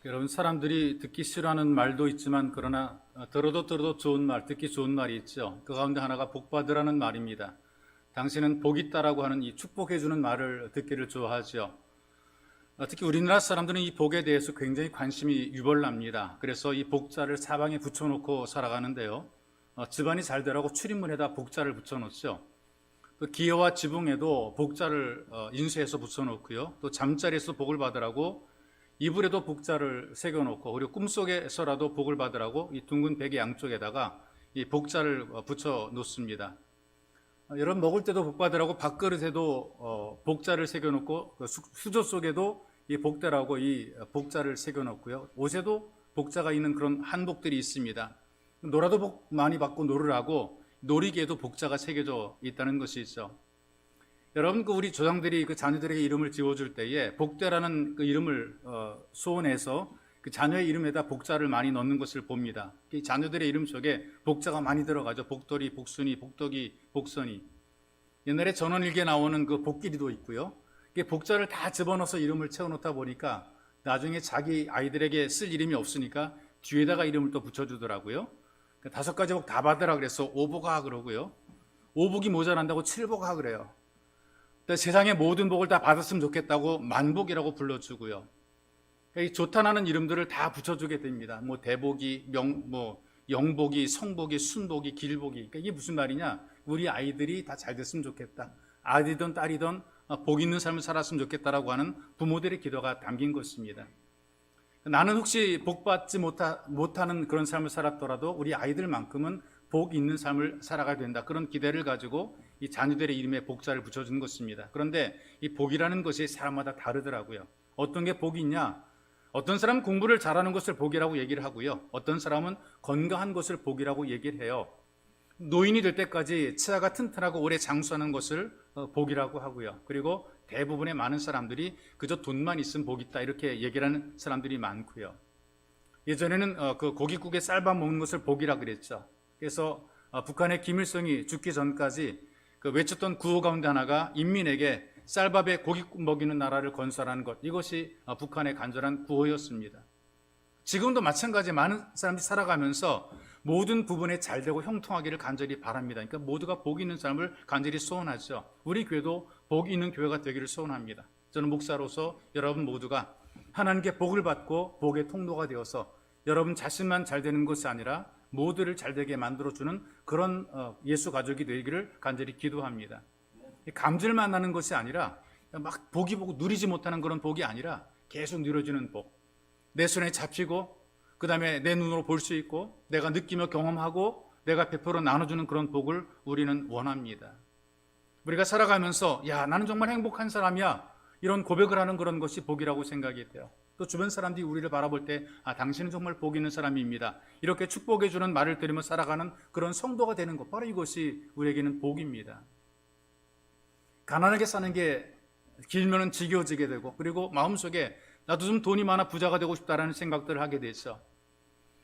여러분, 사람들이 듣기 싫어하는 말도 있지만 그러나 들어도 좋은 말, 듣기 좋은 말이 있죠. 그 가운데 하나가 복 받으라는 말입니다. 당신은 복 있다라고 하는 이 축복해주는 말을 듣기를 좋아하죠. 특히 우리나라 사람들은 이 복에 대해서 굉장히 관심이 유별납니다. 그래서 이 복자를 사방에 붙여놓고 살아가는데요. 집안이 잘 되라고 출입문에다 복자를 붙여놓죠. 또 기어와 지붕에도 복자를 인쇄해서 붙여놓고요. 또 잠자리에서 복을 받으라고 이불에도 복자를 새겨놓고, 그리고 꿈속에서라도 복을 받으라고 이 둥근 베개 양쪽에다가 이 복자를 붙여 놓습니다. 여러분, 먹을 때도 복 받으라고 밥그릇에도 복자를 새겨놓고, 수저 속에도 이 복대라고 이 복자를 새겨놓고요. 옷에도 복자가 있는 그런 한복들이 있습니다. 놀아도 복 많이 받고 놀으라고 놀이기에도 복자가 새겨져 있다는 것이죠. 여러분, 우리 조상들이 그 자녀들에게 이름을 지어줄 때에 복대라는 그 이름을 소원해서 그 자녀의 이름에다 복자를 많이 넣는 것을 봅니다. 자녀들의 이름 속에 복자가 많이 들어가죠. 복돌이, 복순이, 복덕이, 복선이. 옛날에 전원일기에 나오는 그 복길이도 있고요. 복자를 다 집어넣어서 이름을 채워놓다 보니까 나중에 자기 아이들에게 쓸 이름이 없으니까 뒤에다가 이름을 또 붙여주더라고요. 5가지 복 다 받으라 그래서 오복하 그러고요. 오복이 모자란다고 칠복하 그래요. 세상의 모든 복을 다 받았으면 좋겠다고 만복이라고 불러주고요. 이 좋다는 이름들을 다 붙여주게 됩니다. 뭐 대복이, 영복이, 성복이, 순복이, 길복이. 그러니까 이게 무슨 말이냐? 우리 아이들이 다 잘 됐으면 좋겠다. 아들이든 딸이든 복 있는 삶을 살았으면 좋겠다라고 하는 부모들의 기도가 담긴 것입니다. 나는 혹시 복 받지 못하는 그런 삶을 살았더라도 우리 아이들만큼은 복 있는 삶을 살아가야 된다. 그런 기대를 가지고 이 자녀들의 이름에 복자를 붙여주는 것입니다. 그런데 이 복이라는 것이 사람마다 다르더라고요. 어떤 게 복이 있냐? 어떤 사람은 공부를 잘하는 것을 복이라고 얘기를 하고요. 어떤 사람은 건강한 것을 복이라고 얘기를 해요. 노인이 될 때까지 치아가 튼튼하고 오래 장수하는 것을 복이라고 하고요. 그리고 대부분의 많은 사람들이 그저 돈만 있으면 복 있다 이렇게 얘기를 하는 사람들이 많고요. 예전에는 그 고깃국에 쌀밥 먹는 것을 복이라 그랬죠. 그래서 북한의 김일성이 죽기 전까지 그 외쳤던 구호 가운데 하나가 인민에게 쌀밥에 고깃국 먹이는 나라를 건설하는 것, 이것이 북한의 간절한 구호였습니다. 지금도 마찬가지 많은 사람들이 살아가면서 모든 부분에 잘되고 형통하기를 간절히 바랍니다. 그러니까 모두가 복 있는 삶을 간절히 소원하죠. 우리 교회도 복 있는 교회가 되기를 소원합니다. 저는 목사로서 여러분 모두가 하나님께 복을 받고 복의 통로가 되어서 여러분 자신만 잘 되는 것이 아니라 모두를 잘되게 만들어주는 그런 예수 가족이 되기를 간절히 기도합니다. 감질만 나는 것이 아니라 막 복이 보고 누리지 못하는 그런 복이 아니라 계속 누려지는 복. 내 손에 잡히고 그 다음에 내 눈으로 볼 수 있고 내가 느끼며 경험하고 내가 베풀어 나눠주는 그런 복을 우리는 원합니다. 우리가 살아가면서 야, 나는 정말 행복한 사람이야, 이런 고백을 하는 그런 것이 복이라고 생각이 돼요. 또 주변 사람들이 우리를 바라볼 때 당신은 정말 복 있는 사람입니다, 이렇게 축복해 주는 말을 들으며 살아가는 그런 성도가 되는 것, 바로 이것이 우리에게는 복입니다. 가난하게 사는 게 길면은 지겨워지게 되고, 그리고 마음속에 나도 좀 돈이 많아 부자가 되고 싶다라는 생각들을 하게 되죠.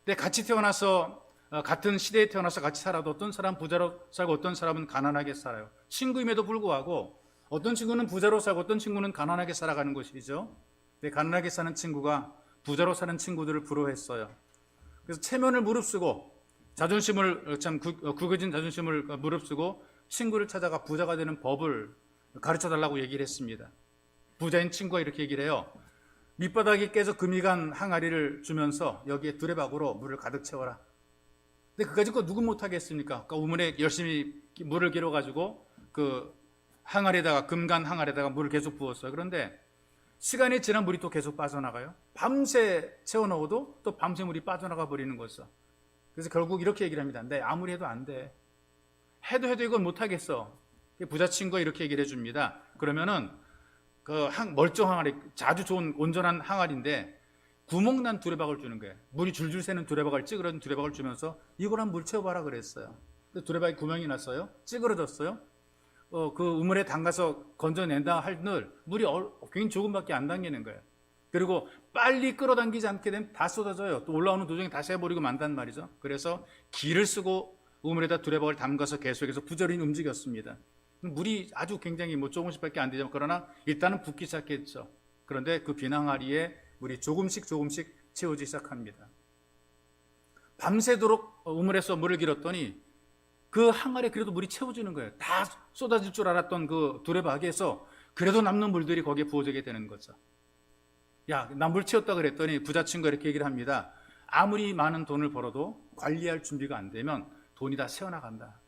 근데 같이 태어나서 같은 시대에 태어나서 같이 살아도 어떤 사람은 부자로 살고 어떤 사람은 가난하게 살아요. 친구임에도 불구하고 어떤 친구는 부자로 살고 어떤 친구는 가난하게 살아가는 것이죠. 근데 가난하게 사는 친구가 부자로 사는 친구들을 부러워했어요. 그래서 체면을 무릅쓰고 자존심을 구겨진 자존심을 무릅쓰고 친구를 찾아가 부자가 되는 법을 가르쳐달라고 얘기를 했습니다. 부자인 친구가 이렇게 얘기를 해요. 밑바닥이 깨져 금이 간 항아리를 주면서 여기에 두레박으로 물을 가득 채워라. 근데 그까짓 거 누구 못하겠습니까? 그러니까 우물에 열심히 물을 길어가지고 그 항아리에다가, 금간 항아리에다가 물을 계속 부었어요. 그런데 시간이 지난 물이 또 계속 빠져나가요. 밤새 채워넣어도 또 밤새 물이 빠져나가 버리는 거죠. 그래서 결국 이렇게 얘기를 합니다. 네, 아무리 해도 안 돼. 해도 이건 못하겠어. 부자 친구가 이렇게 얘기를 해줍니다. 그러면은 그 멀쩡한 항아리, 자주 좋은 온전한 항아리인데 구멍난 두레박을 주는 거예요. 물이 줄줄 새는 두레박을, 찌그러진 두레박을 주면서 이걸 한번 물 채워봐라 그랬어요. 두레박에 구멍이 났어요. 찌그러졌어요. 그 우물에 담가서 건져낸다 할 늘 물이 굉장히 조금밖에 안 담기는 거예요. 그리고 빨리 끌어당기지 않게 되면 다 쏟아져요. 또 올라오는 도중에 다시 해버리고 만단 말이죠. 그래서 기를 쓰고 우물에다 두레박을 담가서 계속해서 부지런히 움직였습니다. 물이 아주 굉장히 조금씩밖에 안 되지만 그러나 일단은 붓기 시작했죠. 그런데 그 빈 항아리에 물이 조금씩 채우기 시작합니다. 밤새도록 우물에서 물을 길었더니 그 항아리에 그래도 물이 채워지는 거예요. 다 쏟아질 줄 알았던 그 두레박에서 그래도 남는 물들이 거기에 부어지게 되는 거죠. 야, 나 물 채웠다 그랬더니 부자친구가 이렇게 얘기를 합니다. 아무리 많은 돈을 벌어도 관리할 준비가 안 되면 돈이 다 새어나간다.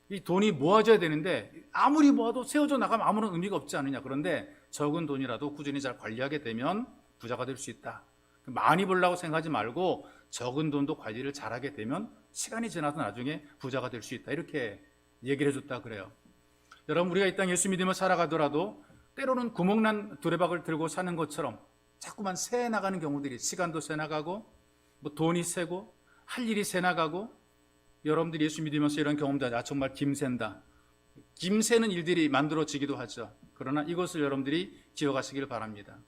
이 돈이 모아져야 되는데 아무리 모아도 세워져 나가면 아무런 의미가 없지 않느냐. 그런데 적은 돈이라도 꾸준히 잘 관리하게 되면 부자가 될 수 있다. 많이 벌라고 생각하지 말고 적은 돈도 관리를 잘하게 되면 시간이 지나서 나중에 부자가 될 수 있다. 이렇게 얘기를 해줬다 그래요. 여러분, 우리가 이 땅 예수 믿으며 살아가더라도 때로는 구멍난 두레박을 들고 사는 것처럼 자꾸만 새 나가는 경우들이, 시간도 새 나가고 뭐 돈이 새고 할 일이 새 나가고, 여러분들이 예수 믿으면서 이런 경험들, 정말 김샌다, 김새는 일들이 만들어지기도 하죠. 그러나 이것을 여러분들이 기억하시길 바랍니다.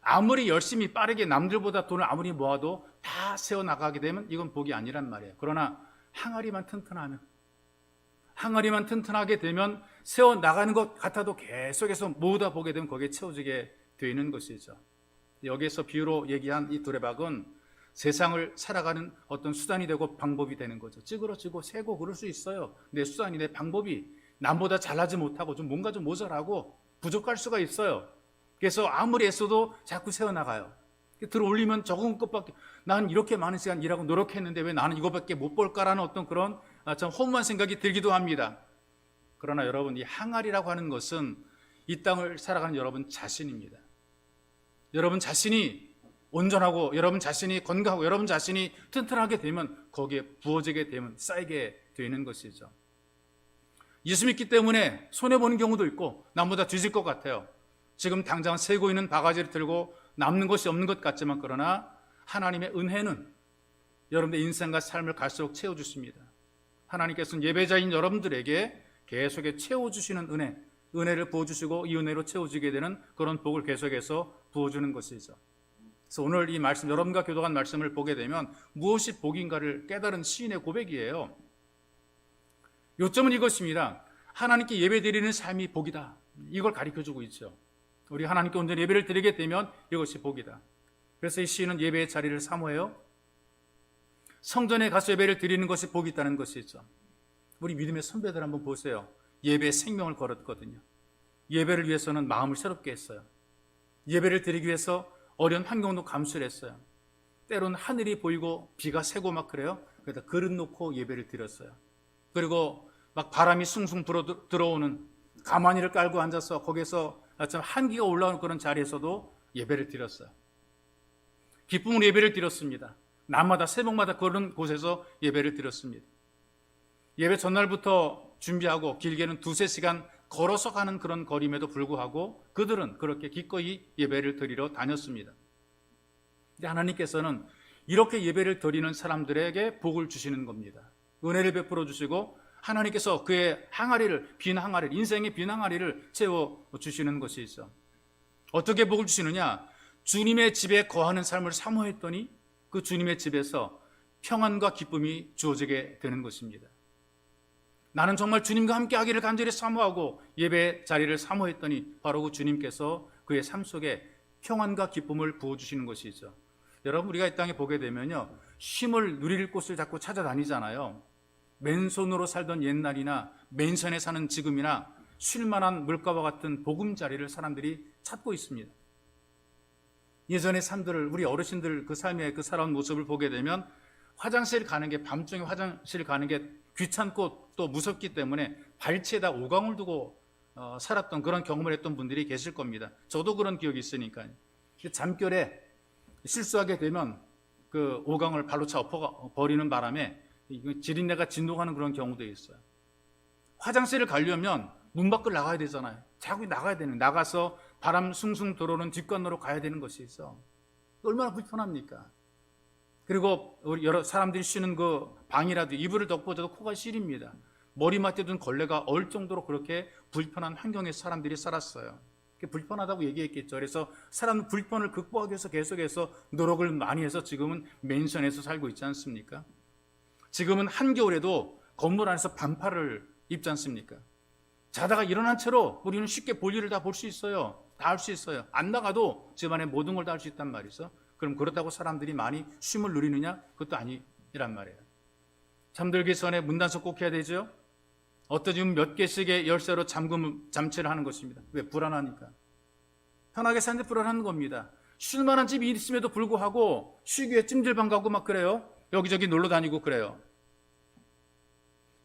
아무리 열심히 빠르게 남들보다 돈을 아무리 모아도 다 세워나가게 되면 이건 복이 아니란 말이에요. 그러나 항아리만 튼튼하게 되면 세워나가는 것 같아도 계속해서 모으다 보게 되면 거기에 채워지게 되어 있는 것이죠. 여기에서 비유로 얘기한 이 두레박은 세상을 살아가는 어떤 수단이 되고 방법이 되는 거죠. 찌그러지고 새고 그럴 수 있어요. 내 수단이, 내 방법이 남보다 잘하지 못하고 좀 뭔가 좀 모자라고 부족할 수가 있어요. 그래서 아무리 애써도 자꾸 새어나가요. 들어 올리면 적은 것밖에, 난 이렇게 많은 시간 일하고 노력했는데 왜 나는 이거밖에 못 벌까라는 어떤 그런 참 허무한 생각이 들기도 합니다. 그러나 여러분, 이 항아리라고 하는 것은 이 땅을 살아가는 여러분 자신입니다. 여러분 자신이 온전하고 여러분 자신이 건강하고 여러분 자신이 튼튼하게 되면 거기에 부어지게 되면 쌓이게 되는 것이죠. 예수 믿기 때문에 손해보는 경우도 있고 남보다 뒤질 것 같아요. 지금 당장 새고 있는 바가지를 들고 남는 것이 없는 것 같지만, 그러나 하나님의 은혜는 여러분의 인생과 삶을 갈수록 채워주십니다. 하나님께서는 예배자인 여러분들에게 계속해 채워주시는 은혜를 부어주시고 이 은혜로 채워지게 되는 그런 복을 계속해서 부어주는 것이죠. 그래서 오늘 이 말씀, 여러분과 교도한 말씀을 보게 되면 무엇이 복인가를 깨달은 시인의 고백이에요. 요점은 이것입니다. 하나님께 예배드리는 삶이 복이다. 이걸 가르쳐주고 있죠. 우리 하나님께 온전히 예배를 드리게 되면 이것이 복이다. 그래서 이 시인은 예배의 자리를 사모해요. 성전에 가서 예배를 드리는 것이 복이 있다는 것이죠. 우리 믿음의 선배들 한번 보세요. 예배에 생명을 걸었거든요. 예배를 위해서는 마음을 새롭게 했어요. 예배를 드리기 위해서 어려운 환경도 감수를 했어요. 때로는 하늘이 보이고 비가 새고 막 그래요. 그래서 그릇 놓고 예배를 드렸어요. 그리고 막 바람이 숭숭 불어 들어오는 가마니를 깔고 앉아서 거기서 참 한기가 올라오는 그런 자리에서도 예배를 드렸어요. 기쁨으로 예배를 드렸습니다. 날마다 새벽마다 그런 곳에서 예배를 드렸습니다. 예배 전날부터 준비하고 길게는 2-3시간 걸어서 가는 그런 거리임에도 불구하고 그들은 그렇게 기꺼이 예배를 드리러 다녔습니다. 근데 하나님께서는 이렇게 예배를 드리는 사람들에게 복을 주시는 겁니다. 은혜를 베풀어 주시고 하나님께서 그의 항아리를, 빈 항아리를, 인생의 빈 항아리를 채워주시는 것이죠. 어떻게 복을 주시느냐? 주님의 집에 거하는 삶을 사모했더니 그 주님의 집에서 평안과 기쁨이 주어지게 되는 것입니다. 나는 정말 주님과 함께 하기를 간절히 사모하고 예배 자리를 사모했더니 바로 그 주님께서 그의 삶 속에 평안과 기쁨을 부어주시는 것이죠. 여러분, 우리가 이 땅에 보게 되면요, 쉼을 누릴 곳을 자꾸 찾아다니잖아요. 맨손으로 살던 옛날이나 맨션에 사는 지금이나 쉴만한 물가와 같은 보금자리를 사람들이 찾고 있습니다. 예전의 삶들을, 우리 어르신들 그 삶의 그 살아온 모습을 보게 되면 화장실 가는 게, 밤중에 화장실 가는 게 귀찮고 또 무섭기 때문에 발치에다 오강을 두고 살았던 그런 경험을 했던 분들이 계실 겁니다. 저도 그런 기억이 있으니까요. 잠결에 실수하게 되면 그 오강을 발로 차 엎어버리는 바람에 지린내가 진동하는 그런 경우도 있어요. 화장실을 가려면 문 밖을 나가야 되잖아요. 자꾸 나가야 되는, 나가서 바람 숭숭 들어오는 뒷관으로 가야 되는 것이 있어. 얼마나 불편합니까? 그리고 우리 여러 사람들이 쉬는 그 방이라도 이불을 덮어줘도 코가 시립니다. 머리맡에 둔 걸레가 얼 정도로 그렇게 불편한 환경에 사람들이 살았어요. 불편하다고 얘기했겠죠. 그래서 사람은 불편을 극복하기 위해서 계속해서 노력을 많이 해서 지금은 맨션에서 살고 있지 않습니까? 지금은 한겨울에도 건물 안에서 반팔을 입지 않습니까? 자다가 일어난 채로 우리는 쉽게 볼일을 다 볼 수 있어요. 다 할 수 있어요. 안 나가도 집안의 모든 걸 다 할 수 있단 말이죠. 그럼 그렇다고 사람들이 많이 쉼을 누리느냐? 그것도 아니란 말이에요. 잠들기 전에 문단속 꼭 해야 되죠. 어떠지면 몇 개씩의 열쇠로 잠치를 하는 것입니다. 왜? 불안하니까. 편하게 사는데 불안한 겁니다. 쉴 만한 집이 있음에도 불구하고 쉬기 위해 찜질방 가고 막 그래요. 여기저기 놀러 다니고 그래요.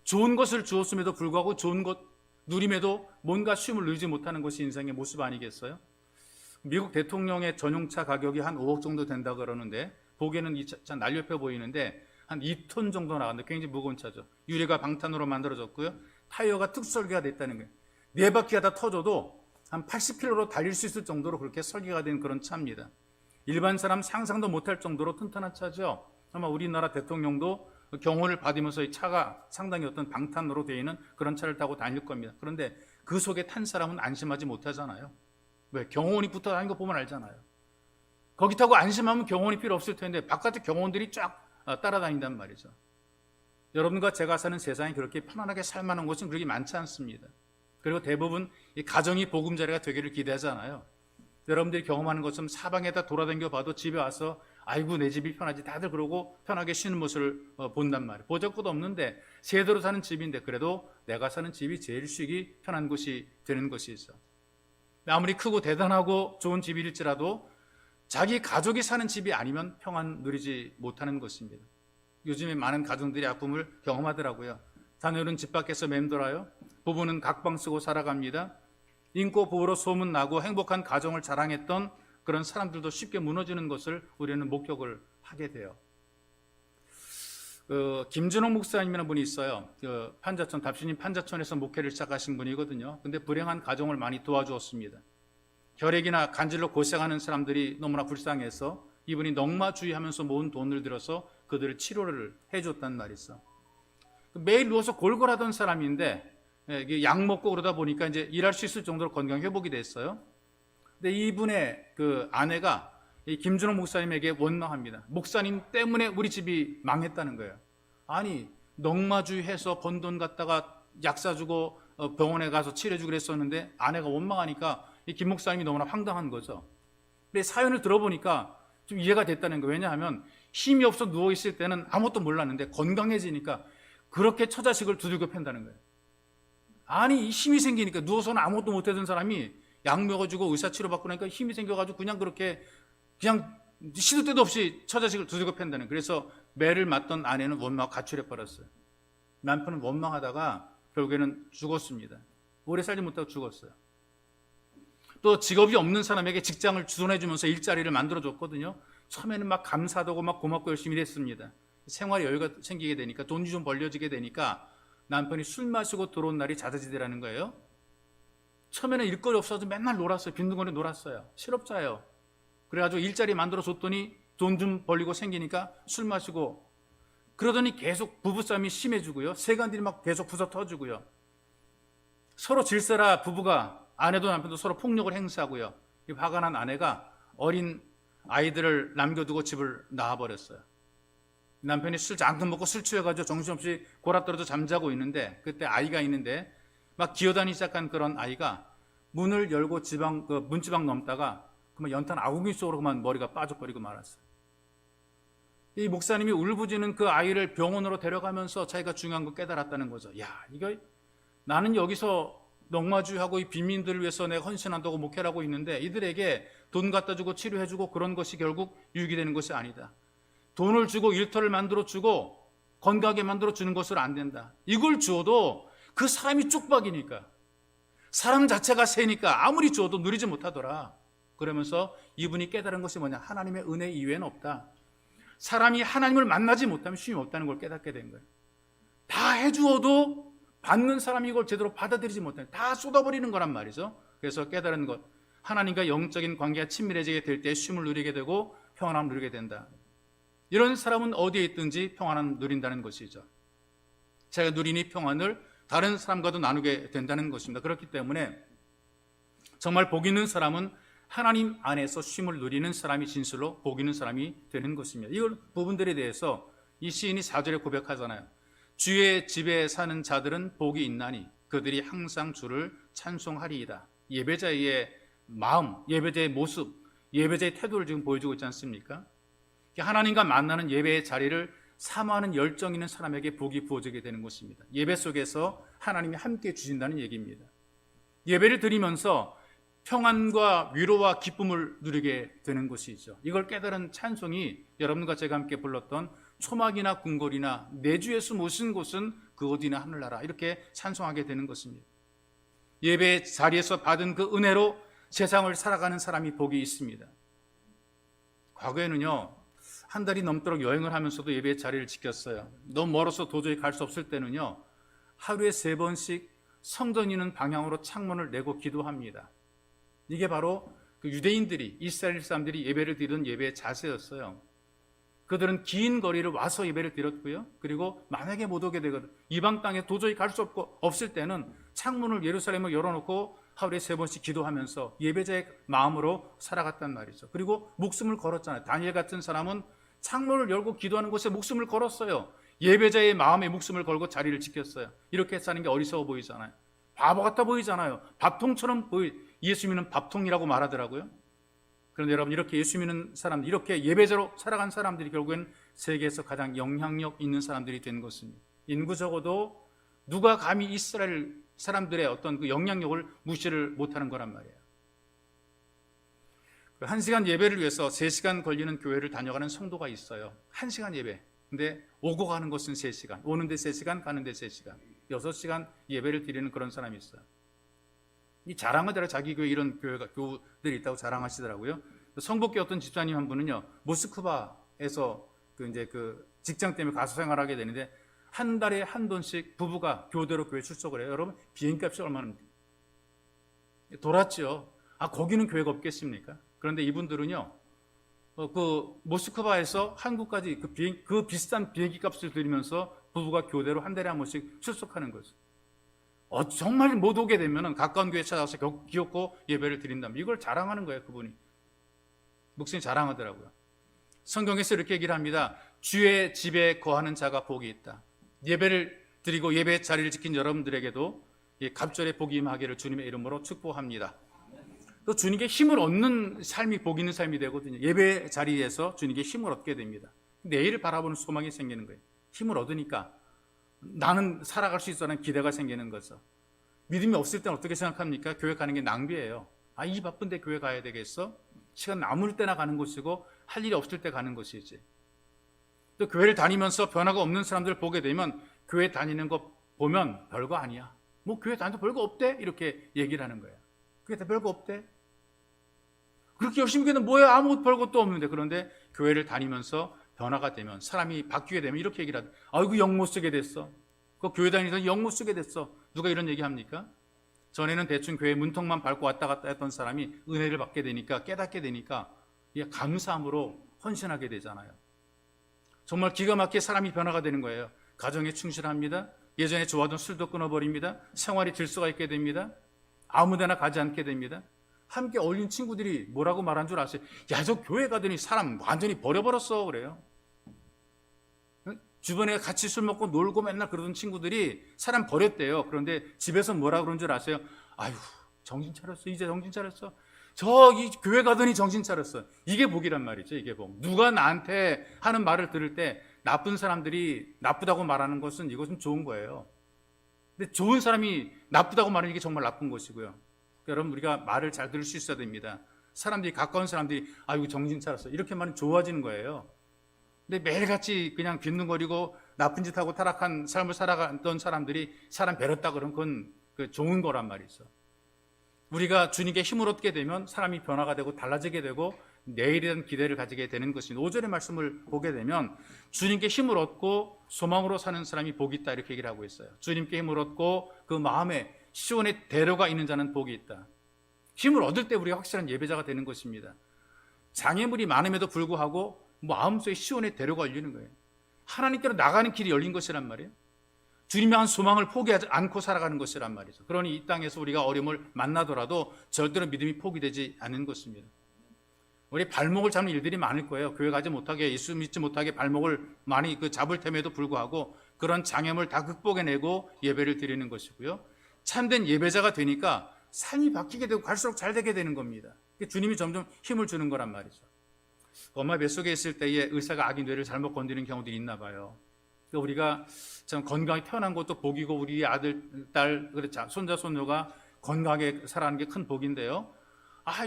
좋은 것을 주었음에도 불구하고 좋은 것 누림에도 뭔가 쉼을 누리지 못하는 것이 인생의 모습 아니겠어요? 미국 대통령의 전용차 가격이 한 5억 정도 된다고 그러는데 보기에는 이 차 날렵해 보이는데 한 2톤 정도 나가는데 굉장히 무거운 차죠. 유리가 방탄으로 만들어졌고요. 타이어가 특설계가 됐다는 거예요. 네 바퀴가 다 터져도 한 80km로 달릴 수 있을 정도로 그렇게 설계가 된 그런 차입니다. 일반 사람 상상도 못할 정도로 튼튼한 차죠. 아마 우리나라 대통령도 경호를 받으면서 이 차가 상당히 어떤 방탄으로 되어 있는 그런 차를 타고 다닐 겁니다. 그런데 그 속에 탄 사람은 안심하지 못하잖아요. 왜? 경호원이 붙어 다니는 거 보면 알잖아요. 거기 타고 안심하면 경호원이 필요 없을 텐데 바깥에 경호원들이 쫙 따라다닌단 말이죠. 여러분과 제가 사는 세상이 그렇게 편안하게 살만한 곳은 그렇게 많지 않습니다. 그리고 대부분 이 가정이 보금자리가 되기를 기대하잖아요. 여러분들이 경험하는 것처럼 사방에다 돌아다녀 봐도 집에 와서 아이고 내 집이 편하지 다들 그러고 편하게 쉬는 모습을 본단 말이에요. 보잘것도 없는데 세대로 사는 집인데 그래도 내가 사는 집이 제일 쉬기 편한 곳이 되는 것이죠. 아무리 크고 대단하고 좋은 집일지라도 자기 가족이 사는 집이 아니면 평안 누리지 못하는 것입니다. 요즘에 많은 가정들이 아픔을 경험하더라고요. 자녀는 집 밖에서 맴돌아요. 부부는 각방 쓰고 살아갑니다. 인고 부부로 소문나고 행복한 가정을 자랑했던 그런 사람들도 쉽게 무너지는 것을 우리는 목격을 하게 돼요. 김준호 목사님이라는 분이 있어요. 판자촌, 답신인 판자촌에서 목회를 시작하신 분이거든요. 근데 불행한 가정을 많이 도와주었습니다. 혈액이나 간질로 고생하는 사람들이 너무나 불쌍해서 이분이 넉마주의하면서 모은 돈을 들여서 그들을 치료를 해줬단 말이죠. 매일 누워서 골골하던 사람인데 약 먹고 그러다 보니까 이제 일할 수 있을 정도로 건강 회복이 됐어요. 근데 이분의 그 아내가 이 김준호 목사님에게 원망합니다. 목사님 때문에 우리 집이 망했다는 거예요. 아니 넉마주의해서 번 돈 갖다가 약 사주고 병원에 가서 치료해주고 그랬었는데 아내가 원망하니까 이 김 목사님이 너무나 황당한 거죠. 근데 사연을 들어보니까 좀 이해가 됐다는 거예요. 왜냐하면 힘이 없어 누워있을 때는 아무것도 몰랐는데 건강해지니까 그렇게 처자식을 두들겨 팬다는 거예요. 아니 힘이 생기니까 누워서는 아무것도 못하던 사람이 약 먹어주고 의사 치료받고 나니까 힘이 생겨가지고 그냥 시도 때도 없이 처자식을 두들겨 팬다는 거예요. 그래서 매를 맞던 아내는 원망 가출해버렸어요. 남편은 원망하다가 결국에는 죽었습니다. 오래 살지 못하고 죽었어요. 또 직업이 없는 사람에게 직장을 주선해주면서 일자리를 만들어줬거든요. 처음에는 막 감사하고 막 고맙고 열심히 했습니다. 생활에 여유가 생기게 되니까 돈이 좀 벌려지게 되니까 남편이 술 마시고 들어온 날이 자자지대라는 거예요. 처음에는 일거리 없어서 맨날 놀았어요. 빈둥거리 놀았어요. 실업자예요. 그래가지고 일자리 만들어줬더니 돈 좀 벌리고 생기니까 술 마시고 그러더니 계속 부부싸움이 심해지고요. 세간들이 막 계속 부서 터지고요. 서로 질세라 부부가 아내도 남편도 서로 폭력을 행사하고요. 화가 난 아내가 어린 아이들을 남겨두고 집을 나와버렸어요. 남편이 술 잔뜩 먹고 술 취해가지고 정신없이 골아떨어져 잠자고 있는데 그때 아이가 있는데 막 기어다니기 시작한 그런 아이가 문을 열고 문지방 넘다가 그만 연탄 아궁이 속으로 그만 머리가 빠져버리고 말았어요. 이 목사님이 울부짖는 그 아이를 병원으로 데려가면서 자기가 중요한 거 깨달았다는 거죠. 야, 이거 나는 여기서 넉마주의하고 이 빈민들을 위해서 내가 헌신한다고 목회를 하고 있는데 이들에게 돈 갖다 주고 치료해주고 그런 것이 결국 유익이 되는 것이 아니다. 돈을 주고 일터를 만들어 주고 건강하게 만들어 주는 것은 안 된다. 이걸 주어도 그 사람이 쪽박이니까 사람 자체가 세니까 아무리 주어도 누리지 못하더라. 그러면서 이분이 깨달은 것이 뭐냐? 하나님의 은혜 이외에는 없다. 사람이 하나님을 만나지 못하면 쉼이 없다는 걸 깨닫게 된 거예요. 다 해주어도 받는 사람이 이걸 제대로 받아들이지 못해 다 쏟아버리는 거란 말이죠. 그래서 깨달은 것, 하나님과 영적인 관계가 친밀해지게 될 때 쉼을 누리게 되고 평안함을 누리게 된다. 이런 사람은 어디에 있든지 평안함을 누린다는 것이죠. 자기가 누린 이 평안을 다른 사람과도 나누게 된다는 것입니다. 그렇기 때문에 정말 복 있는 사람은 하나님 안에서 쉼을 누리는 사람이 진실로 복 있는 사람이 되는 것입니다. 이 부분들에 대해서 이 시인이 4절에 고백하잖아요. 주의 집에 사는 자들은 복이 있나니 그들이 항상 주를 찬송하리이다. 예배자의 마음, 예배자의 모습, 예배자의 태도를 지금 보여주고 있지 않습니까? 하나님과 만나는 예배의 자리를 사모하는 열정 있는 사람에게 복이 부어지게 되는 것입니다. 예배 속에서 하나님이 함께 주신다는 얘기입니다. 예배를 드리면서 평안과 위로와 기쁨을 누리게 되는 것이죠. 이걸 깨달은 찬송이 여러분과 제가 함께 불렀던 초막이나 궁궐이나 내 주 예수 모신 곳은 그 어디나 하늘나라, 이렇게 찬송하게 되는 것입니다. 예배 자리에서 받은 그 은혜로 세상을 살아가는 사람이 복이 있습니다. 과거에는요, 한 달이 넘도록 여행을 하면서도 예배 자리를 지켰어요. 너무 멀어서 도저히 갈 수 없을 때는요, 하루에 3번씩 성전 있는 방향으로 창문을 내고 기도합니다. 이게 바로 그 유대인들이, 이스라엘 사람들이 예배를 드리던 예배의 자세였어요. 그들은 긴 거리를 와서 예배를 드렸고요. 그리고 만약에 못 오게 되거든, 이방 땅에 도저히 갈 수 없을 때는 창문을 예루살렘을 열어놓고 하루에 3번씩 기도하면서 예배자의 마음으로 살아갔단 말이죠. 그리고 목숨을 걸었잖아요. 다니엘 같은 사람은 창문을 열고 기도하는 곳에 목숨을 걸었어요. 예배자의 마음에 목숨을 걸고 자리를 지켰어요. 이렇게 사는 게 어리석어 보이잖아요. 바보 같아 보이잖아요. 밥통처럼 예수 믿는 밥통이라고 말하더라고요. 그런데 여러분, 이렇게 예수 믿는 사람들, 이렇게 예배자로 살아간 사람들이 결국엔 세계에서 가장 영향력 있는 사람들이 된 것입니다. 인구 적어도 누가 감히 이스라엘 사람들의 어떤 그 영향력을 무시를 못하는 거란 말이에요. 1시간 예배를 위해서 3시간 걸리는 교회를 다녀가는 성도가 있어요. 1시간 예배. 근데 오고 가는 것은 3시간. 오는데 3시간, 가는데 3시간. 6시간 예배를 드리는 그런 사람이 있어요. 이 자랑하더라. 자기 교회 이런 교우들이 있다고 자랑하시더라고요. 성북교 어떤 집사님 한 분은요, 모스크바에서 그 직장 때문에 가수 생활하게 되는데 한 달에 한 번씩 부부가 교대로 교회 출석을 해요. 여러분, 비행값이 얼마입니까? 돌았죠. 거기는 교회가 없겠습니까? 그런데 이분들은요, 그 모스크바에서 한국까지 그 비싼 비행기 값을 들이면서 부부가 교대로 한 달에 한 번씩 출석하는 거죠. 정말 못 오게 되면 가까운 교회 찾아서 기업고 예배를 드린다면 이걸 자랑하는 거예요. 그분이 목사님 자랑하더라고요. 성경에서 이렇게 얘기를 합니다. 주의 집에 거하는 자가 복이 있다. 예배를 드리고 예배 자리를 지킨 여러분들에게도 갑절의 복이 임하기를 주님의 이름으로 축복합니다. 또 주님께 힘을 얻는 삶이 복 있는 삶이 되거든요. 예배 자리에서 주님께 힘을 얻게 됩니다. 내일을 바라보는 소망이 생기는 거예요. 힘을 얻으니까 나는 살아갈 수 있어라는 기대가 생기는 거죠. 믿음이 없을 때는 어떻게 생각합니까? 교회 가는 게 낭비예요. 이 바쁜데 교회 가야 되겠어? 시간 남을 때나 가는 것이고 할 일이 없을 때 가는 것이지. 또 교회를 다니면서 변화가 없는 사람들을 보게 되면 교회 다니는 거 보면 별거 아니야. 뭐 교회 다녀도 별거 없대? 이렇게 얘기를 하는 거예요. 교회 다 별거 없대? 그렇게 열심히 교회는 뭐야? 아무것도 별것도 없는데. 그런데 교회를 다니면서 변화가 되면, 사람이 바뀌게 되면 이렇게 얘기를 하죠. 아이고, 영 못 쓰게 됐어. 그 교회 다니면서 영 못 쓰게 됐어. 누가 이런 얘기 합니까? 전에는 대충 교회 문턱만 밟고 왔다 갔다 했던 사람이 은혜를 받게 되니까, 깨닫게 되니까 감사함으로 헌신하게 되잖아요. 정말 기가 막히게 사람이 변화가 되는 거예요. 가정에 충실합니다. 예전에 좋아하던 술도 끊어버립니다. 생활이 질서가 있게 됩니다. 아무데나 가지 않게 됩니다. 함께 어울린 친구들이 뭐라고 말한 줄 아세요? 야, 저 교회 가더니 사람 완전히 버려버렸어, 그래요. 주변에 같이 술 먹고 놀고 맨날 그러던 친구들이 사람 버렸대요. 그런데 집에서 뭐라 그런 줄 아세요? 아유, 정신 차렸어. 이제 정신 차렸어. 저기 교회 가더니 정신 차렸어. 이게 복이란 말이죠. 이게 복. 누가 나한테 하는 말을 들을 때 나쁜 사람들이 나쁘다고 말하는 것은, 이것은 좋은 거예요. 근데 좋은 사람이 나쁘다고 말하는 게 정말 나쁜 것이고요. 여러분, 우리가 말을 잘 들을 수 있어야 됩니다. 사람들이, 가까운 사람들이 아이고 정신 차렸어, 이렇게 말하면 좋아지는 거예요. 근데 매일같이 그냥 빈둥거리고 나쁜 짓하고 타락한 삶을 살아갔던 사람들이 사람 베렸다 그러면 그건 좋은 거란 말이죠. 우리가 주님께 힘을 얻게 되면 사람이 변화가 되고 달라지게 되고 내일에 대한 기대를 가지게 되는 것입니다. 5절의 말씀을 보게 되면 주님께 힘을 얻고 소망으로 사는 사람이 복이 있다, 이렇게 얘기를 하고 있어요. 주님께 힘을 얻고 그 마음에 시온의 대로가 있는 자는 복이 있다. 힘을 얻을 때 우리가 확실한 예배자가 되는 것입니다. 장애물이 많음에도 불구하고 마음속에 시온의 대로가 열리는 거예요. 하나님께로 나가는 길이 열린 것이란 말이에요. 주님의 한 소망을 포기하지 않고 살아가는 것이란 말이죠. 그러니 이 땅에서 우리가 어려움을 만나더라도 절대로 믿음이 포기되지 않는 것입니다. 우리 발목을 잡는 일들이 많을 거예요. 교회 가지 못하게, 예수 믿지 못하게 발목을 많이 잡을 템에도 불구하고 그런 장애물 다 극복해내고 예배를 드리는 것이고요. 참된 예배자가 되니까 삶이 바뀌게 되고 갈수록 잘 되게 되는 겁니다. 주님이 점점 힘을 주는 거란 말이죠. 엄마 뱃속에 있을 때에 의사가 아기 뇌를 잘못 건드리는 경우들이 있나 봐요. 그러니까 우리가 참 건강히 태어난 것도 복이고 우리 아들, 딸, 손자, 손녀가 건강하게 살아가는 게 큰 복인데요.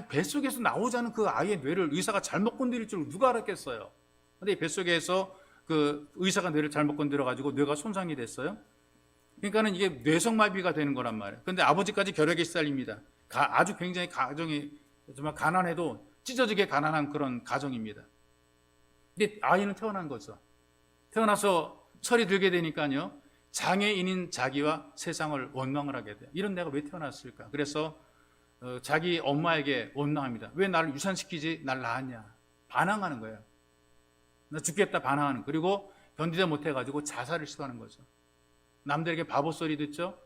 뱃속에서 나오자는 그 아이의 뇌를 의사가 잘못 건드릴 줄 누가 알았겠어요. 근데 뱃속에서 그 의사가 뇌를 잘못 건드려가지고 뇌가 손상이 됐어요. 그러니까는 이게 뇌성마비가 되는 거란 말이에요. 근데 아버지까지 결핵에 시달립니다. 아주 굉장히 가정이 정말 가난해도 찢어지게 가난한 그런 가정입니다. 근데 아이는 태어난 거죠. 태어나서 철이 들게 되니까요, 장애인인 자기와 세상을 원망을 하게 돼요. 이런 내가 왜 태어났을까? 그래서 자기 엄마에게 원망합니다. 왜 나를 유산시키지? 날 낳았냐? 반항하는 거예요. 나 죽겠다 반항하는. 그리고 견디다 못해가지고 자살을 시도하는 거죠. 남들에게 바보 소리 듣죠?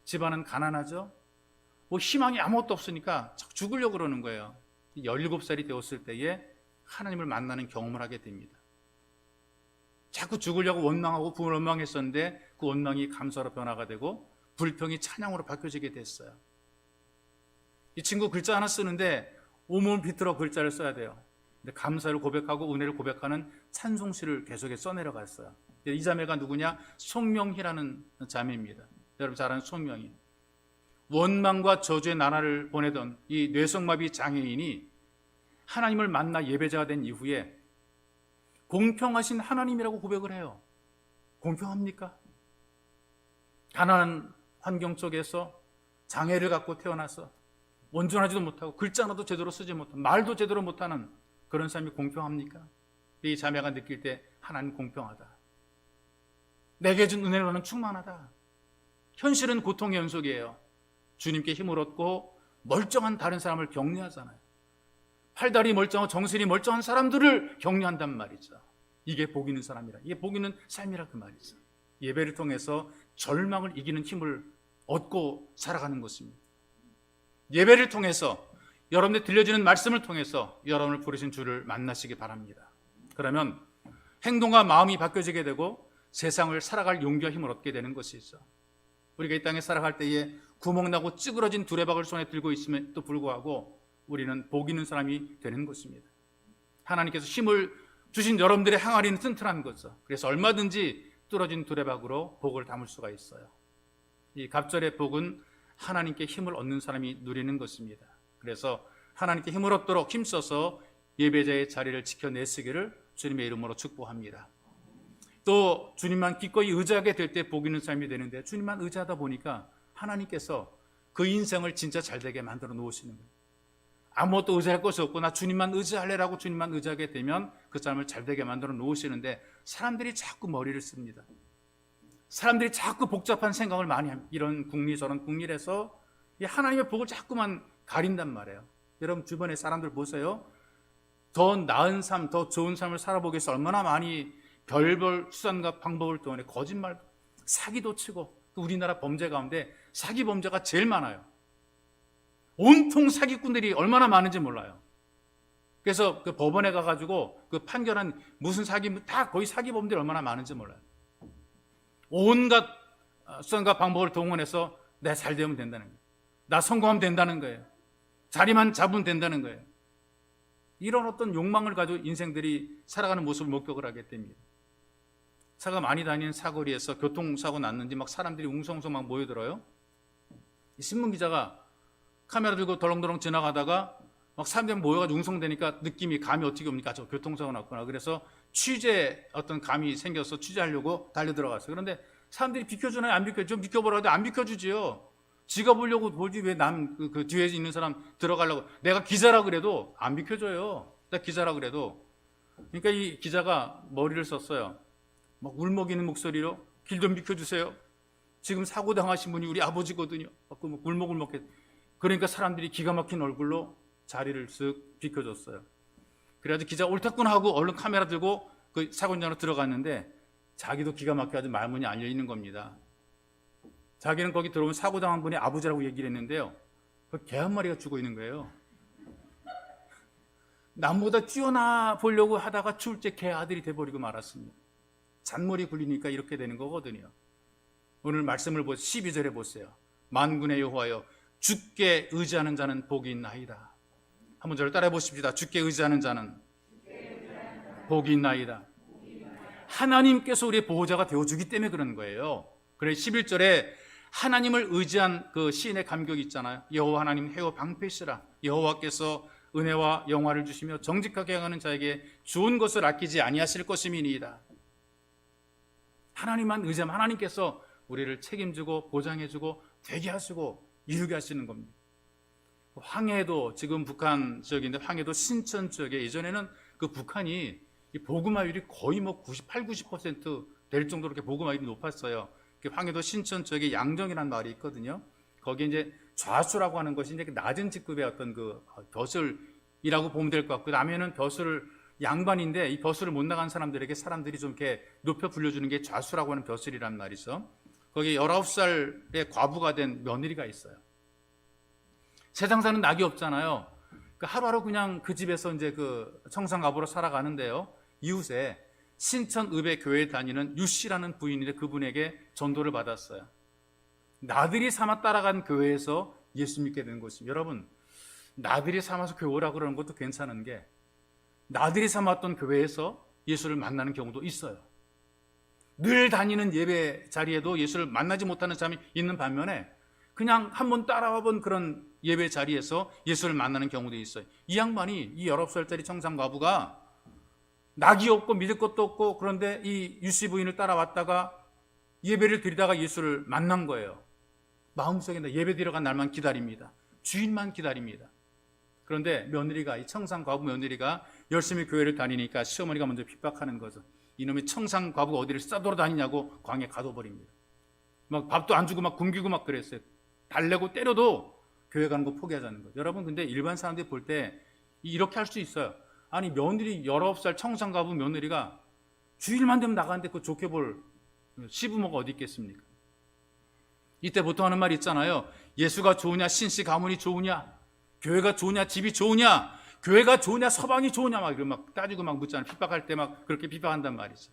집안은 가난하죠? 뭐 희망이 아무것도 없으니까 자꾸 죽으려고 그러는 거예요. 17살이 되었을 때에 하나님을 만나는 경험을 하게 됩니다. 자꾸 죽으려고 원망하고 원망했었는데 그 원망이 감사로 변화가 되고 불평이 찬양으로 바뀌어지게 됐어요. 이 친구 글자 하나 쓰는데 온몸을 비틀어 글자를 써야 돼요. 근데 감사를 고백하고 은혜를 고백하는 찬송시를 계속해서 써내려갔어요. 이 자매가 누구냐? 송명희라는 자매입니다. 여러분 잘 아는 송명희. 원망과 저주의 나날을 보내던 이 뇌성마비 장애인이 하나님을 만나 예배자가 된 이후에 공평하신 하나님이라고 고백을 해요. 공평합니까? 가난한 환경 속에서 장애를 갖고 태어나서 온전하지도 못하고 글자 하나도 제대로 쓰지 못하고 말도 제대로 못하는 그런 삶이 공평합니까? 이 자매가 느낄 때 하나님 공평하다. 내게 준 은혜로는 충만하다. 현실은 고통의 연속이에요. 주님께 힘을 얻고 멀쩡한 다른 사람을 격려하잖아요. 팔다리 멀쩡하고 정신이 멀쩡한 사람들을 격려한단 말이죠. 이게 복 있는 사람이라. 이게 복 있는 삶이라 그 말이죠. 예배를 통해서 절망을 이기는 힘을 얻고 살아가는 것입니다. 예배를 통해서 여러분들 들려지는 말씀을 통해서 여러분을 부르신 주를 만나시기 바랍니다. 그러면 행동과 마음이 바뀌어지게 되고 세상을 살아갈 용기와 힘을 얻게 되는 것이죠. 우리가 이 땅에 살아갈 때에 구멍나고 찌그러진 두레박을 손에 들고 있음에도 불구하고 우리는 복 있는 사람이 되는 것입니다. 하나님께서 힘을 주신 여러분들의 항아리는 튼튼한 거죠. 그래서 얼마든지 뚫어진 두레박으로 복을 담을 수가 있어요. 이 갑절의 복은 하나님께 힘을 얻는 사람이 누리는 것입니다. 그래서 하나님께 힘을 얻도록 힘써서 예배자의 자리를 지켜내시기를 주님의 이름으로 축복합니다. 또 주님만 기꺼이 의지하게 될 때 복 있는 삶이 되는데 주님만 의지하다 보니까 하나님께서 그 인생을 진짜 잘 되게 만들어 놓으시는 거예요. 아무것도 의지할 것이 없고 나 주님만 의지할래라고 주님만 의지하게 되면 그 삶을 잘 되게 만들어 놓으시는데 사람들이 자꾸 머리를 씁니다. 사람들이 자꾸 복잡한 생각을 많이 합니다. 이런 궁리 저런 궁리해서 하나님의 복을 자꾸만 가린단 말이에요. 여러분 주변의 사람들 보세요. 더 나은 삶, 더 좋은 삶을 살아보기 위해서 얼마나 많이 별별 수단과 방법을 통해 거짓말, 사기도 치고 우리나라 범죄 가운데 사기 범죄가 제일 많아요. 온통 사기꾼들이 얼마나 많은지 몰라요. 그래서 그 법원에 가가지고 그 판결한 무슨 사기, 다 거의 사기 범죄들이 얼마나 많은지 몰라요. 온갖 수단과 방법을 동원해서 내 잘 되면 된다는 거예요. 나 성공하면 된다는 거예요. 자리만 잡으면 된다는 거예요. 이런 어떤 욕망을 가지고 인생들이 살아가는 모습을 목격을 하게 됩니다. 차가 많이 다니는 사거리에서 교통사고 났는지 막 사람들이 웅성웅성 막 모여들어요. 신문기자가 카메라 들고 덜렁덜렁 지나가다가 막 사람들이 모여가지고 웅성대니까 느낌이 감이 어떻게 옵니까? 저 교통사고 났구나. 그래서 취재 어떤 감이 생겨서 취재하려고 달려 들어갔어요. 그런데 사람들이 비켜주나요? 안 비켜주죠? 비켜보라고 해도 안 비켜주지요. 지가 보려고 보지 왜 그 뒤에 있는 사람 들어가려고. 내가 기자라 그래도 안 비켜줘요. 내가 기자라 그래도. 그러니까 이 기자가 머리를 썼어요. 막 울먹이는 목소리로 길 좀 비켜주세요. 지금 사고 당하신 분이 우리 아버지거든요. 막 울먹울먹해. 그러니까 사람들이 기가 막힌 얼굴로 자리를 쓱 비켜줬어요. 그래가지고 기자 옳다구나 하고 얼른 카메라 들고 그 사고 현장으로 들어갔는데 자기도 기가 막혀가지고 말문이 안 열리는 겁니다. 자기는 거기 들어오면 사고 당한 분이 아버지라고 얘기를 했는데요. 그 개 한 마리가 죽어 있는 거예요. 남보다 뛰어나 보려고 하다가 추울 때 개 아들이 돼버리고 말았습니다. 잔머리 굴리니까 이렇게 되는 거거든요. 오늘 말씀을 보세요. 12절에 보세요. 만군의 여호와여 주께 의지하는 자는 복이 있나이다. 한번 저를 따라해 보십시다. 주께 의지하는 자는 복이 있나이다. 하나님께서 우리의 보호자가 되어주기 때문에 그런 거예요. 그래 11절에 하나님을 의지한 그 시인의 감격이 있잖아요. 여호와 하나님 해오 방패시라. 여호와께서 은혜와 영화를 주시며 정직하게 행하는 자에게 좋은 것을 아끼지 아니하실 것임이니이다. 하나님만 의지하면 하나님께서 우리를 책임지고 보장해주고 되게 하시고 이루게 하시는 겁니다. 황해도 지금 북한 지역인데 황해도 신천 지역에 예전에는 그 북한이 이 보그마율이 거의 뭐 98, 90%될 정도로 이렇게 보그마율이 높았어요. 황해도 신천 지역에 양정이라는 말이 있거든요. 거기에 이제 좌수라고 하는 것이 이제 낮은 직급의 어떤 그 벼슬이라고 보면 될 것 같고, 남해는 벼슬 양반인데 이 벼슬을 못 나간 사람들에게 사람들이 좀 이렇게 높여 불려주는 게 좌수라고 하는 벼슬이란 말이죠. 거기에 19살의 과부가 된 며느리가 있어요. 세상 사는 낙이 없잖아요. 하루하루 그냥 그 집에서 이제 그 청산가부로 살아가는데요. 이웃에 신천읍의 교회에 다니는 유씨라는 부인인데 그분에게 전도를 받았어요. 나들이 삼아 따라간 교회에서 예수 믿게 된 것입니다. 여러분, 나들이 삼아서 교회 오라고 그러는 것도 괜찮은 게 나들이 삼았던 교회에서 예수를 만나는 경우도 있어요. 늘 다니는 예배 자리에도 예수를 만나지 못하는 사람이 있는 반면에 그냥 한번 따라와 본 그런 예배 자리에서 예수를 만나는 경우도 있어요. 이 양반이, 이 19살짜리 청산과부가 낙이 없고 믿을 것도 없고, 그런데 이 유씨 부인을 따라왔다가 예배를 드리다가 예수를 만난 거예요. 마음속에 예배 드리러 간 날만 기다립니다. 주일만 기다립니다. 그런데 며느리가, 이 청산과부 며느리가 열심히 교회를 다니니까 시어머니가 먼저 핍박하는 거죠. 이놈의 청산과부가 어디를 싸돌아다니냐고 광야에 가둬버립니다. 막 밥도 안 주고 막 굶기고 막 그랬어요. 달래고 때려도 교회 가는 거 포기하자는 거죠. 여러분, 근데 일반 사람들이 볼 때 이렇게 할 수 있어요. 아니, 며느리 19살 청산가부 며느리가 주일만 되면 나가는데 그 좋게 볼 시부모가 어디 있겠습니까? 이때 보통 하는 말이 있잖아요. 예수가 좋으냐, 신씨 가문이 좋으냐, 교회가 좋으냐, 집이 좋으냐, 교회가 좋으냐, 서방이 좋으냐, 막 따지고 막 묻잖아요. 핍박할 때 막 그렇게 핍박한단 말이죠.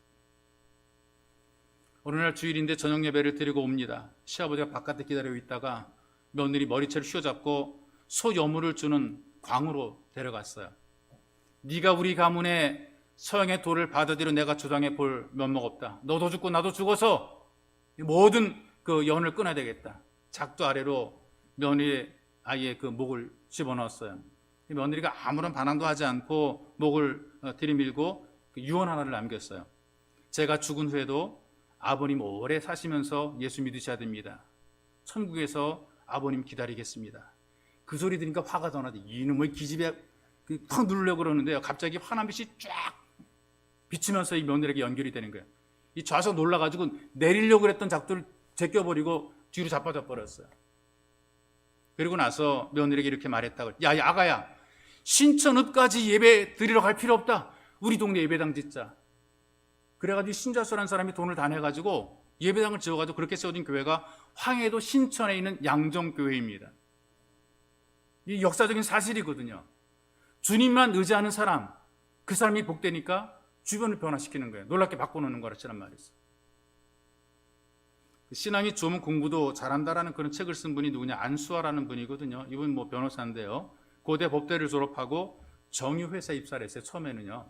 어느 날 주일인데 저녁 예배를 드리고 옵니다. 시아버지가 바깥에 기다리고 있다가 며느리 머리채를 휘어잡고 소여물을 주는 광으로 데려갔어요. 네가 우리 가문에 서양의 돌을 받아들여 내가 주장해 볼 면목 없다. 너도 죽고 나도 죽어서 모든 그 연을 끊어야 되겠다. 작두 아래로 며느리 아이의 그 목을 집어넣었어요. 며느리가 아무런 반항도 하지 않고 목을 들이밀고 유언 하나를 남겼어요. 제가 죽은 후에도 아버님 오래 사시면서 예수 믿으셔야 됩니다. 천국에서 아버님 기다리겠습니다. 그 소리 들으니까 화가 더 나지. 이놈의 기집애 팍 누르려고 그러는데요. 갑자기 환한 빛이 쫙 비치면서 이 며느리에게 연결이 되는 거예요. 이 좌석 놀라가지고 내리려고 그랬던 작두를 제껴버리고 뒤로 자빠져 버렸어요. 그리고 나서 며느리에게 이렇게 말했다고. 야, 아가야, 신천읍까지 예배 드리러 갈 필요 없다. 우리 동네 예배당 짓자. 그래가지고 신자수라는 사람이 돈을 다 내가지고 예배당을 지어가지고 그렇게 세워진 교회가 황해도 신천에 있는 양정교회입니다. 이 역사적인 사실이거든요. 주님만 의지하는 사람, 그 사람이 복되니까 주변을 변화시키는 거예요. 놀랍게 바꿔놓는 거라치란 말이죠. 신앙이 좋으면 공부도 잘한다라는 그런 책을 쓴 분이 누구냐? 안수아라는 분이거든요. 이분 뭐 변호사인데요. 고대 법대를 졸업하고 정유회사에 입사를 했어요. 처음에는요.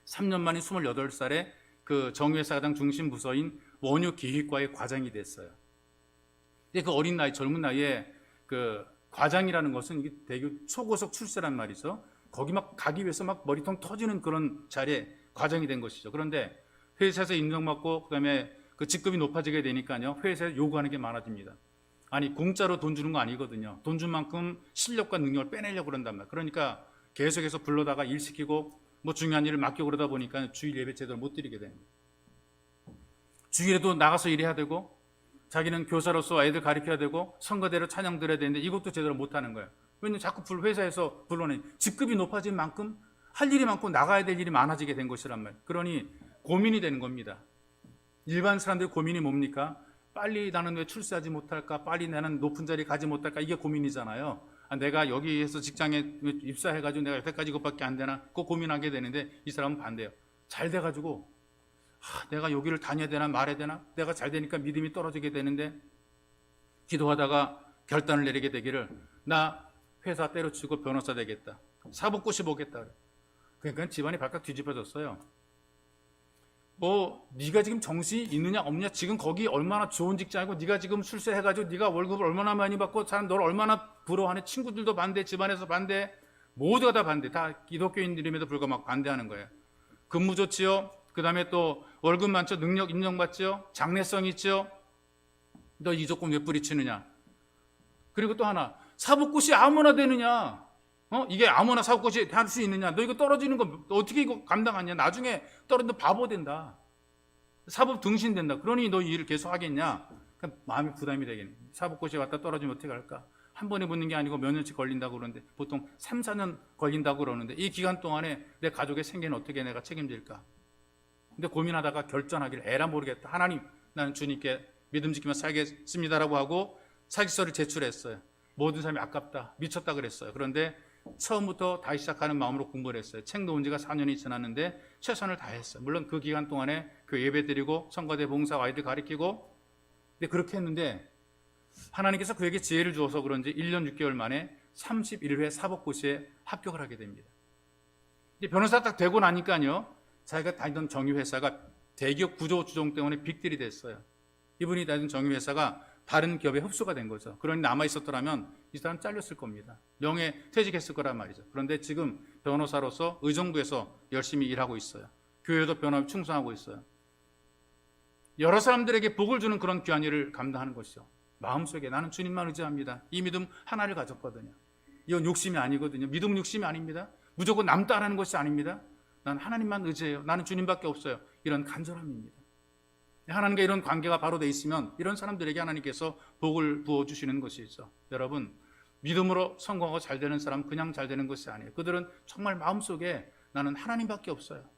3년 만에 28살에 그 정유회사장 중심 부서인 원유기획과의 과장이 됐어요. 근데 그 어린 나이, 젊은 나이에 그 과장이라는 것은 이게 되게 초고속 출세란 말이죠. 거기 막 가기 위해서 막 머리통 터지는 그런 자리에 과장이 된 것이죠. 그런데 회사에서 인정받고 그다음에 그 직급이 높아지게 되니까요. 회사에 요구하는 게 많아집니다. 아니, 공짜로 돈 주는 거 아니거든요. 돈 준 만큼 실력과 능력을 빼내려고 그런단 말이에요. 그러니까 계속해서 불러다가 일 시키고 뭐 중요한 일을 맡겨 그러다 보니까 주일 예배 제대로 못 드리게 됩니다. 주일에도 나가서 일해야 되고 자기는 교사로서 애들 가르쳐야 되고 성가대로 찬양 드려야 되는데 이것도 제대로 못하는 거예요. 왜냐하면 자꾸 회사에서 불러내 직급이 높아진 만큼 할 일이 많고 나가야 될 일이 많아지게 된 것이란 말이에요. 그러니 고민이 되는 겁니다. 일반 사람들의 고민이 뭡니까? 빨리 나는 왜 출세하지 못할까? 빨리 나는 높은 자리 가지 못할까? 이게 고민이잖아요. 내가 여기에서 직장에 입사해가지고 내가 여태까지 이것밖에 안 되나? 그거 고민하게 되는데 이 사람은 반대예요. 잘 돼가지고 내가 여기를 다녀야 되나 말해야 되나? 내가 잘 되니까 믿음이 떨어지게 되는데 기도하다가 결단을 내리게 되기를 나 회사 때려치고 변호사 되겠다. 사법고시 보겠다. 그래. 그러니까 집안이 발칵 뒤집어졌어요. 뭐 네가 지금 정신이 있느냐 없느냐, 지금 거기 얼마나 좋은 직장이고 네가 지금 출세해가지고 네가 월급을 얼마나 많이 받고 사람 너를 얼마나 부러워하는, 친구들도 반대, 집안에서 반대, 모두가 다 반대, 다 기독교인들임에도 불구하고 막 반대하는 거예요. 근무 좋지요. 그 다음에 또 월급 많죠. 능력 인정받지요. 장래성 있죠. 너 이 조건 왜 뿌리치느냐. 그리고 또 하나, 사법고시 아무나 되느냐. 이게 아무나 사법고시 할 수 있느냐. 너 이거 떨어지는 거 어떻게 이거 감당하냐. 나중에 떨어지면 바보 된다. 사법 등신 된다. 그러니 너 이 일을 계속 하겠냐. 그러니까 마음이 부담이 되겠네. 사법고시에 왔다 떨어지면 어떻게 할까. 한 번에 붙는 게 아니고 몇 년씩 걸린다고 그러는데, 보통 3, 4년 걸린다고 그러는데, 이 기간 동안에 내 가족의 생계는 어떻게 내가 책임질까. 근데 고민하다가 결정하기를 에라 모르겠다. 하나님, 나는 주님께 믿음 지키며 살겠습니다라고 하고 사직서를 제출했어요. 모든 삶이 아깝다, 미쳤다 그랬어요. 그런데 처음부터 다시 시작하는 마음으로 공부를 했어요. 책 놓은 지가 4년이 지났는데 최선을 다했어요. 물론 그 기간 동안에 교회 예배 드리고 성가대 봉사, 아이들 가르치고, 근데 그렇게 했는데 하나님께서 그에게 지혜를 주어서 그런지 1년 6개월 만에 31회 사법고시에 합격을 하게 됩니다. 이제 변호사 딱 되고 나니까요, 자기가 다니던 정유회사가 대기업 구조 조정 때문에 빅딜이 됐어요. 이분이 다니던 정유회사가 다른 기업에 흡수가 된 거죠. 그러니 남아있었더라면 이 사람 잘렸을 겁니다. 명예퇴직했을 거란 말이죠. 그런데 지금 변호사로서 의정부에서 열심히 일하고 있어요. 교회도 변호사에 충성하고 있어요. 여러 사람들에게 복을 주는 그런 귀한 일을 감당하는 것이죠. 마음속에 나는 주님만 의지합니다. 이 믿음 하나를 가졌거든요. 이건 욕심이 아니거든요. 믿음은 욕심이 아닙니다. 무조건 남 따라하는 것이 아닙니다. 난 하나님만 의지해요. 나는 주님밖에 없어요. 이런 간절함입니다. 하나님과 이런 관계가 바로 돼 있으면 이런 사람들에게 하나님께서 복을 부어주시는 것이죠. 여러분, 믿음으로 성공하고 잘 되는 사람 그냥 잘 되는 것이 아니에요. 그들은 정말 마음속에 나는 하나님밖에 없어요.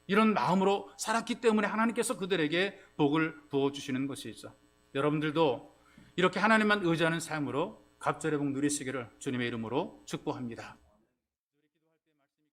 이런 마음으로 살았기 때문에 하나님께서 그들에게 복을 부어주시는 것이죠. 여러분들도 이렇게 하나님만 의지하는 삶으로 갑절의 복 누리시기를 주님의 이름으로 축복합니다.